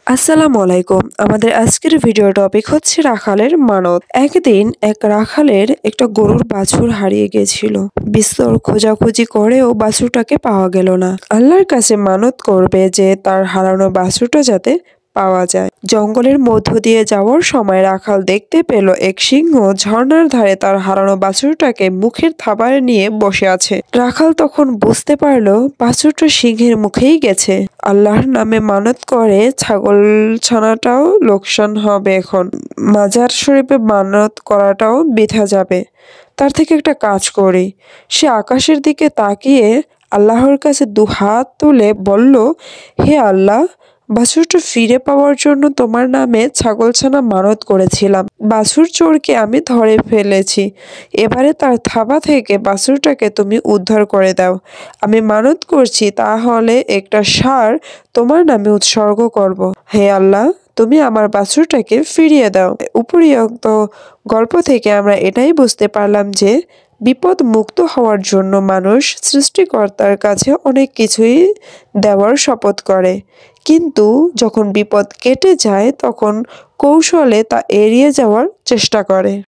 আসসালামু আলাইকুম। আমাদের আজকের ভিডিও টপিক হচ্ছে রাখালের মানত। একদিন এক রাখালের একটা গরুর বাছুর হারিয়ে গেছিল। বিস্তর খোঁজাখুঁজি করেও বাছুরটাকে পাওয়া গেল না। আল্লাহর কাছে মানত করবে যে তার হারানো বাছুরটা যাতে পাওয়া যায়। জঙ্গলের মধ্য দিয়ে যাওয়ার সময় রাখাল দেখতে পেল এক সিংহ ঝর্ণার ধারে তার হারানো বাছুরটাকে মুখের থাবায় নিয়ে বসে আছে। রাখাল তখন বুঝতে পারল বাছুরটা সিংহের মুখেই গেছে। আল্লাহর নামে মানত করে ছাগল ছানাটাও লোকসান হবে, এখন মাজার শরীফে মানত করাটাও বৃথা যাবে। তার থেকে একটা কাজ করি। সে আকাশের দিকে তাকিয়ে আল্লাহর কাছে দুহাত তুলে বলল, হে আল্লাহ, বাছুরটা ফিরে পাওয়ার জন্য তোমার নামে ছাগলছানা মানত করেছিলাম। বাছুর চোরকে আমি ধরে ফেলেছি। এবারে তার থাবা থেকে বাছুরটাকে তুমি উদ্ধার করে দাও। আমি মানত করছি তাহলে একটা ষাঁড় তোমার নামে উৎসর্গ করব। হে আল্লাহ, তুমি আমার বাছুরটাকে ফিরিয়ে দাও। উপরিউক্ত গল্প থেকে আমরা এটাই বুঝতে পারলাম যে বিপদ মুক্ত হওয়ার জন্য মানুষ সৃষ্টিকর্তার কাছে অনেক কিছুই দেওয়ার শপথ করে, কিন্তু যখন বিপদ কেটে যায় তখন কৌশলে তা এড়িয়ে যাওয়ার চেষ্টা করে।